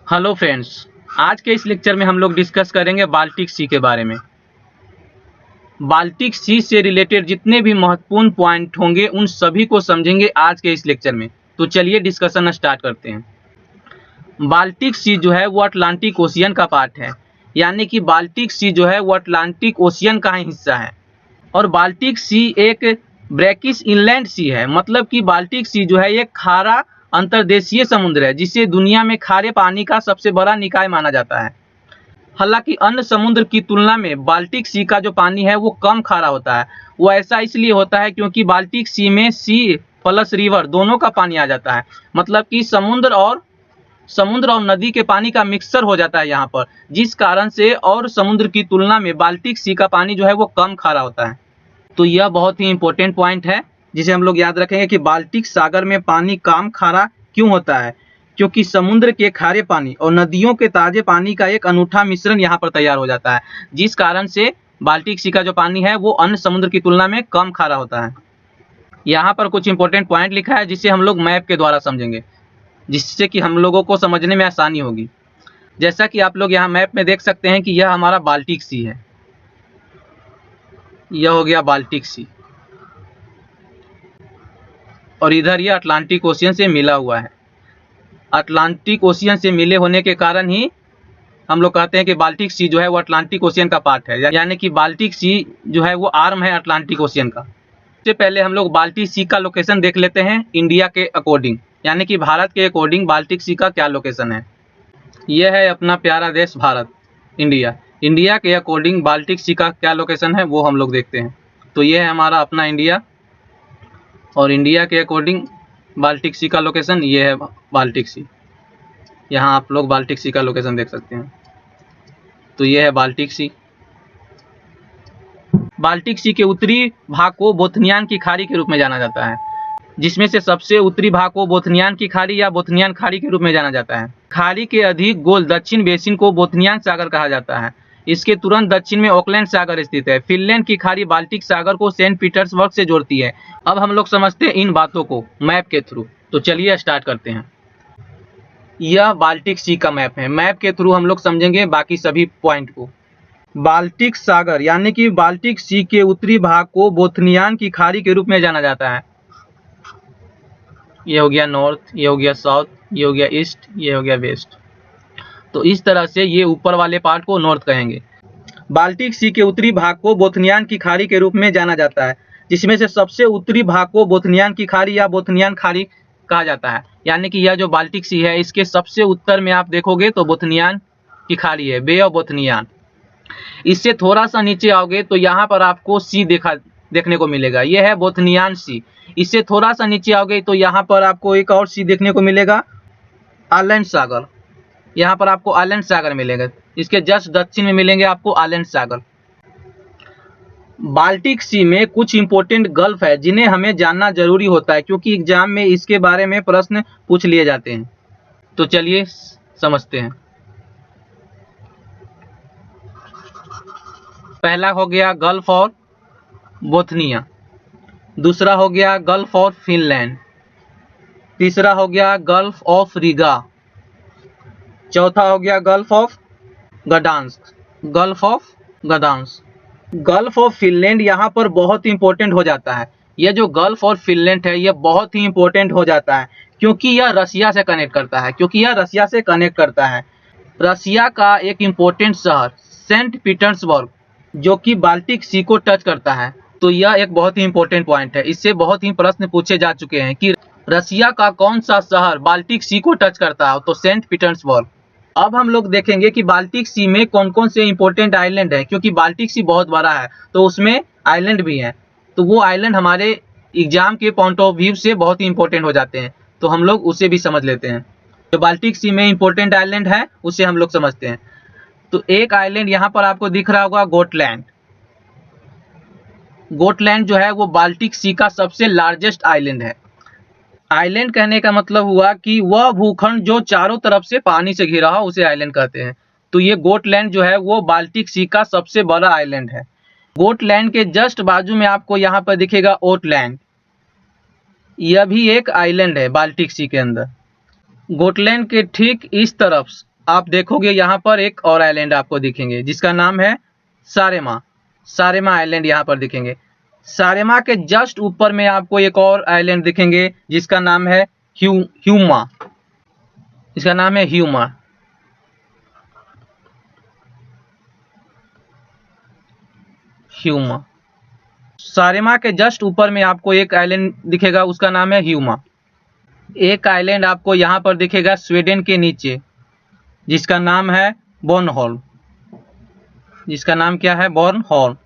Hello friends, आज के इस लेक्चर में हम लोग डिस्कस करेंगे बाल्टिक सी के बारे में। बाल्टिक सी से रिलेटेड जितने भी महत्वपूर्ण पॉइंट होंगे उन सभी को समझेंगे आज के इस लेक्चर में। तो चलिए डिस्कशन स्टार्ट करते हैं। बाल्टिक सी जो है वो अटलांटिक ओशियन का पार्ट है, यानी कि बाल्टिक सी जो है वो अटलांटिक ओशियन का ही हिस्सा है। और बाल्टिक सी एक ब्रैकिश इनलैंड सी है, मतलब कि बाल्टिक सी जो है एक खारा अंतर्देशीय समुद्र है जिसे दुनिया में खारे पानी का सबसे बड़ा निकाय माना जाता है। हालांकि अन्य समुद्र की तुलना में बाल्टिक सी का जो पानी है वो कम खारा होता है। वो ऐसा इसलिए होता है क्योंकि बाल्टिक सी में सी प्लस रिवर दोनों का पानी आ जाता है, मतलब कि समुद्र और नदी के पानी का मिक्सचर हो जाता है यहाँ पर, जिस कारण से और समुद्र की तुलना में बाल्टिक सी का पानी जो है वो कम खारा होता है। तो यह बहुत ही इंपॉर्टेंट पॉइंट है जिसे हम लोग याद रखेंगे कि बाल्टिक सागर में पानी कम खारा क्यों होता है, क्योंकि समुद्र के खारे पानी और नदियों के ताजे पानी का एक अनूठा मिश्रण यहाँ पर तैयार हो जाता है, जिस कारण से बाल्टिक सी का जो पानी है वो अन्य समुद्र की तुलना में कम खारा होता है। यहाँ पर कुछ इंपॉर्टेंट पॉइंट लिखा है जिसे हम लोग मैप के द्वारा समझेंगे, जिससे कि हम लोगों को समझने में आसानी होगी। जैसा कि आप लोग यहाँ मैप में देख सकते हैं कि यह हमारा बाल्टिक सी है, यह हो गया बाल्टिक सी, और इधर यह अटलांटिक ओशियन से मिला हुआ है। अटलांटिक ओशियन से मिले होने के कारण ही हम लोग कहते हैं कि बाल्टिक सी जो है वो अटलांटिक ओशियन का पार्ट है, यानी कि बाल्टिक सी जो है वो आर्म है अटलांटिक ओशियन का। सबसे पहले हम लोग बाल्टिक सी का लोकेशन देख लेते हैं इंडिया के अकॉर्डिंग, यानी कि भारत के अकॉर्डिंग बाल्टिक सी का क्या लोकेशन है। यह है अपना प्यारा देश भारत, इंडिया। इंडिया के अकॉर्डिंग बाल्टिक सी का क्या लोकेशन है वो हम लोग देखते हैं। तो यह है हमारा अपना इंडिया, और इंडिया के अकॉर्डिंग बाल्टिक सी का लोकेशन ये है बाल्टिक सी। यहाँ आप लोग बाल्टिक सी का लोकेशन देख सकते हैं। तो ये है बाल्टिक सी। बाल्टिक सी के उत्तरी भाग को बोथनियान की खाड़ी के रूप में जाना जाता है, जिसमें से सबसे उत्तरी भाग को बोथनियान की खाड़ी या बोथनियान खाड़ी के रूप में जाना जाता है। खाड़ी के अधिक गोल दक्षिण बेसिन को बोथनियान सागर कहा जाता है। इसके तुरंत दक्षिण में ऑकलैंड सागर स्थित है। फिनलैंड की खाड़ी बाल्टिक सागर को सेंट पीटर्सबर्ग से जोड़ती है। अब हम लोग समझते हैं इन बातों को मैप के थ्रू। तो चलिए स्टार्ट करते हैं। यह बाल्टिक सी का मैप है। मैप के थ्रू हम लोग समझेंगे बाकी सभी पॉइंट को। बाल्टिक सागर यानी कि बाल्टिक सी के उत्तरी भाग को बोथनियान की खाड़ी के रूप में जाना जाता है। ये हो गया नॉर्थ, ये हो गया साउथ, ये हो गया ईस्ट, ये हो गया वेस्ट। तो इस तरह से ये ऊपर वाले पार्ट को नॉर्थ कहेंगे। बाल्टिक सी के उत्तरी भाग को बोथनियान की खाड़ी के रूप में जाना जाता है, जिसमें से सबसे उत्तरी भाग को बोथनियान की खाड़ी या बोथनियान खाड़ी कहा जाता है। यानी कि यह जो बाल्टिक सी है इसके सबसे उत्तर में आप देखोगे तो बोथनियान की खाड़ी है, बे ऑफ बोथनियान। इससे थोड़ा सा नीचे आओगे तो यहाँ पर आपको सी देखने को मिलेगा, यह है बोथनियान सी। इससे थोड़ा सा नीचे आओगे तो यहाँ पर आपको एक और सी देखने को मिलेगा, आलैंड सागर। यहाँ पर आपको आलैंड सागर मिलेगा। इसके जस्ट दक्षिण में मिलेंगे आपको आलैंड सागर। बाल्टिक सी में कुछ इंपॉर्टेंट गल्फ है जिन्हें हमें जानना जरूरी होता है, क्योंकि एग्जाम में इसके बारे में प्रश्न पूछ लिए जाते हैं। तो चलिए समझते हैं। पहला हो गया गल्फ ऑफ बोथनिया, दूसरा हो गया गल्फ ऑफ फिनलैंड, तीसरा हो गया गल्फ ऑफ रीगा, चौथा हो गया gulf of Gdansk, gulf of Gdansk. Gulf of Finland यहाँ पर बहुत इंपॉर्टेंट हो जाता है। यह जो गल्फ ऑफ फिनलैंड है यह बहुत ही इंपॉर्टेंट हो जाता है, क्योंकि यह रसिया से कनेक्ट करता है। रसिया का एक इंपॉर्टेंट शहर सेंट पीटर्सबर्ग जो कि बाल्टिक सी को टच करता है। तो यह एक बहुत ही इंपॉर्टेंट पॉइंट है। इससे बहुत ही प्रश्न पूछे जा चुके हैं कि रसिया का कौन सा शहर बाल्टिक सी को टच करता है, तो सेंट पीटर्सबर्ग। अब हम लोग देखेंगे कि बाल्टिक सी में कौन कौन से इंपॉर्टेंट आइलैंड है, क्योंकि बाल्टिक सी बहुत बड़ा है तो उसमें आइलैंड भी हैं। तो वो आइलैंड हमारे एग्जाम के पॉइंट ऑफ व्यू से बहुत ही इंपॉर्टेंट हो जाते हैं, तो हम लोग उसे भी समझ लेते हैं। जो बाल्टिक सी में इंपॉर्टेंट आइलैंड है उसे हम लोग समझते हैं। तो एक आइलैंड यहाँ पर आपको दिख रहा होगा, गोटलैंड। गोटलैंड जो है वो बाल्टिक सी का सबसे लार्जेस्ट आइलैंड है। आइलैंड कहने का मतलब हुआ कि वह भूखंड जो चारों तरफ से पानी से घिरा हो उसे आइलैंड कहते हैं। तो ये गोटलैंड जो है वो बाल्टिक सी का सबसे बड़ा आइलैंड है। गोटलैंड के जस्ट बाजू में आपको यहाँ पर दिखेगा ओटलैंड, यह भी एक आइलैंड है बाल्टिक सी के अंदर। गोटलैंड के ठीक इस तरफ आप देखोगे यहाँ पर एक और आइलैंड आपको दिखेंगे जिसका नाम है सारेमा। सारेमा आइलैंड यहाँ पर दिखेंगे। सारेमा के जस्ट ऊपर में आपको एक और आइलैंड दिखेंगे जिसका नाम है ह्यूमा। इसका नाम है ह्यूमा। ह्यूमा। सारेमा के जस्ट ऊपर में आपको एक आइलैंड दिखेगा, उसका नाम है ह्यूमा। एक आइलैंड आपको यहाँ पर दिखेगा स्वीडन के नीचे, जिसका नाम है बोर्नहोल्म। जिसका नाम क्या है? बोर्नहोल्म।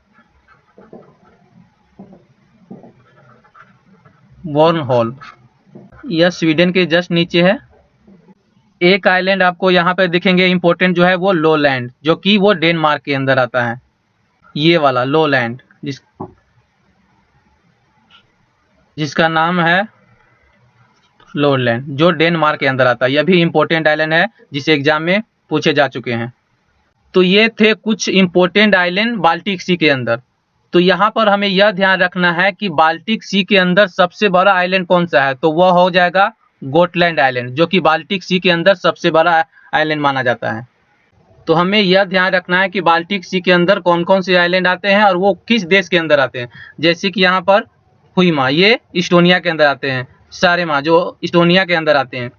बोर्नहोल्म यह स्वीडन के जस्ट नीचे है। एक आइलैंड आपको यहाँ पे दिखेंगे इंपॉर्टेंट जो है वो लोलैंड, जो कि वो डेनमार्क के अंदर आता है। ये वाला लोलैंड जिसका नाम है लोलैंड, जो डेनमार्क के अंदर आता है। यह भी इंपॉर्टेंट आइलैंड है जिसे एग्जाम में पूछे जा चुके हैं। तो ये थे कुछ इंपॉर्टेंट आइलैंड बाल्टिक सी के अंदर। तो यहाँ पर हमें यह ध्यान रखना है कि बाल्टिक सी के अंदर सबसे बड़ा आइलैंड कौन सा है, तो वह हो जाएगा गोटलैंड आइलैंड, जो कि बाल्टिक सी के अंदर सबसे बड़ा आइलैंड माना जाता है। तो हमें यह ध्यान रखना है कि बाल्टिक सी के अंदर कौन कौन से आइलैंड आते हैं और वो किस देश के अंदर आते हैं। जैसे कि यहाँ पर हुइमा, ये इस्टोनिया के अंदर आते हैं। सारेमा जो इस्टोनिया के अंदर आते हैं।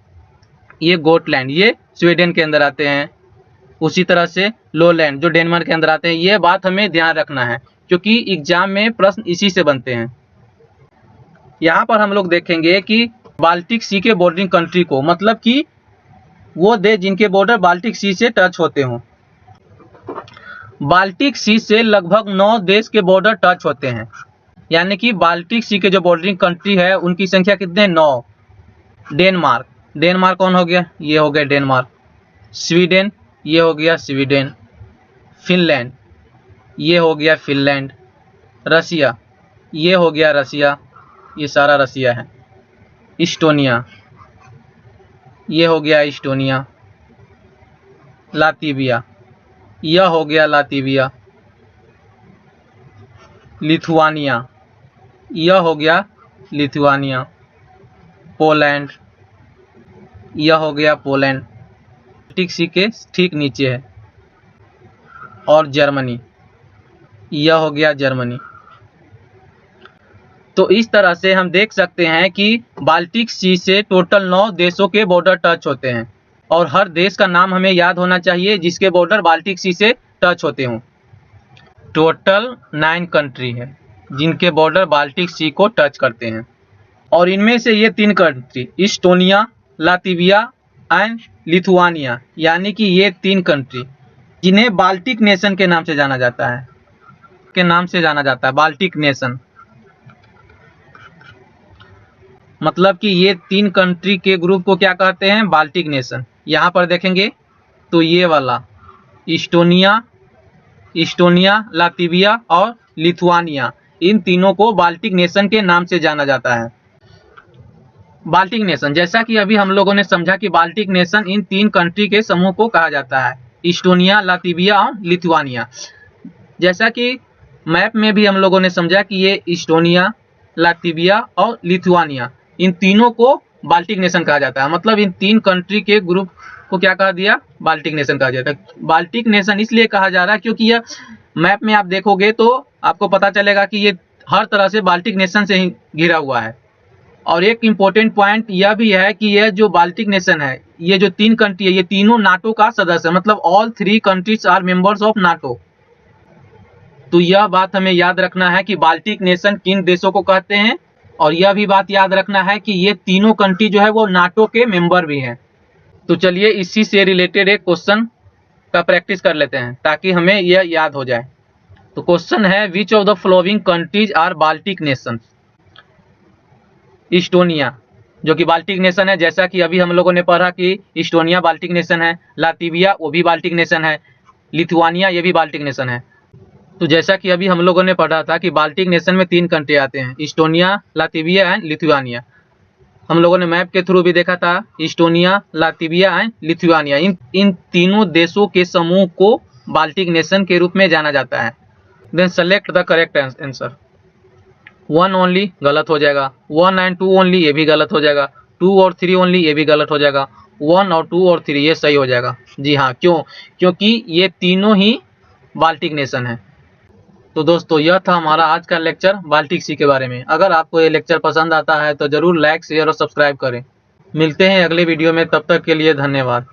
ये गोटलैंड ये स्वीडन के अंदर आते हैं। उसी तरह से लोलैंड जो डेनमार्क के अंदर आते हैं। ये बात हमें ध्यान रखना है क्योंकि एग्जाम में प्रश्न इसी से बनते हैं। यहाँ पर हम लोग देखेंगे कि बाल्टिक सी के बॉर्डरिंग कंट्री को, मतलब कि वो देश जिनके बॉर्डर बाल्टिक सी से टच होते हों। बाल्टिक सी से लगभग 9 देश के बॉर्डर टच होते हैं, यानी कि बाल्टिक सी के जो बॉर्डरिंग कंट्री है उनकी संख्या कितने? 9। डेनमार्क, डेनमार्क कौन हो गया? ये हो गया डेनमार्क। स्वीडन, ये हो गया स्वीडन। फिनलैंड, ये हो गया फिनलैंड। रसिया, ये हो गया रसिया, ये सारा रसिया है। इस्टोनिया, ये हो गया इस्टोनिया। लातविया, यह हो गया लातविया। लिथुआनिया, यह हो गया लिथुआनिया। पोलैंड, यह हो गया पोलैंड, बाल्टिक सी के ठीक नीचे है। और जर्मनी, यह हो गया जर्मनी। तो इस तरह से हम देख सकते हैं कि बाल्टिक सी से टोटल 9 देशों के बॉर्डर टच होते हैं और हर देश का नाम हमें याद होना चाहिए जिसके बॉर्डर बाल्टिक सी से टच होते हों। टोटल 9 कंट्री है जिनके बॉर्डर बाल्टिक सी को टच करते हैं और इनमें से ये 3 country Estonia, Latvia and Lithuania, यानी कि ये 3 कंट्री जिन्हें बाल्टिक नेशन के नाम से जाना जाता है, बाल्टिक नेशन। मतलब कि ये 3 कंट्री के ग्रुप को क्या कहते हैं? Baltic nation. यहाँ पर देखेंगे तो ये वाला इस्टोनिया, लातविया और लिथुआनिया, इन तीनों को बाल्टिक नेशन के नाम से जाना जाता है। बाल्टिक नेशन, जैसा कि अभी हम लोगों ने समझा कि बाल्टिक नेशन इन 3 कंट्री के समूह को कहा जाता है, इस्टोनिया, लातविया और लिथुआनिया। जैसा कि मैप में भी हम लोगों ने समझा कि ये इस्टोनिया, लातविया और लिथुआनिया, इन तीनों को बाल्टिक नेशन कहा जाता है। मतलब इन 3 कंट्री के ग्रुप को क्या कहा दिया? बाल्टिक नेशन कहा जाता है। बाल्टिक नेशन इसलिए कहा जा रहा है क्योंकि यह मैप में आप देखोगे तो आपको पता चलेगा कि ये हर तरह से बाल्टिक नेशन से ही घिरा हुआ है। और एक इम्पोर्टेंट पॉइंट यह भी है कि यह जो बाल्टिक नेशन है, ये जो 3 कंट्री है, ये तीनों नाटो का सदस्य है। मतलब all 3 countries are members of NATO. तो यह बात हमें याद रखना है कि बाल्टिक नेशन किन देशों को कहते हैं और यह भी बात याद रखना है कि ये तीनों कंट्री जो है वो नाटो के मेंबर भी हैं। तो चलिए इसी से रिलेटेड एक क्वेश्चन का प्रैक्टिस कर लेते हैं ताकि हमें यह याद हो जाए। तो क्वेश्चन है, which of the following countries are Baltic nations? Estonia जो कि बाल्टिक नेशन है, जैसा कि अभी हम लोगों ने पढ़ा कि इस्टोनिया बाल्टिक नेशन है। लातविया वो भी बाल्टिक नेशन है। लिथुआनिया ये भी बाल्टिक नेशन है। तो जैसा कि अभी हम लोगों ने पढ़ा था कि बाल्टिक नेशन में 3 कंट्री आते हैं, इस्टोनिया, लातविया एंड लिथुआनिया। हम लोगों ने मैप के थ्रू भी देखा था, इस्टोनिया, लातविया एंड लिथुआनिया, इन तीनों देशों के समूह को बाल्टिक नेशन के रूप में जाना जाता है। Then select the correct answer. 1 only गलत हो जाएगा, 1 एंड 2 ओनली ये भी गलत हो जाएगा, 2 और 3 ओनली ये भी गलत हो जाएगा, 1 और 2 और 3 ये सही हो जाएगा। जी हाँ, क्योंकि ये तीनों ही बाल्टिक नेशन है। तो दोस्तों यह था हमारा आज का लेक्चर बाल्टिक सी के बारे में। अगर आपको ये लेक्चर पसंद आता है तो जरूर लाइक, शेयर और सब्सक्राइब करें। मिलते हैं अगले वीडियो में, तब तक के लिए धन्यवाद।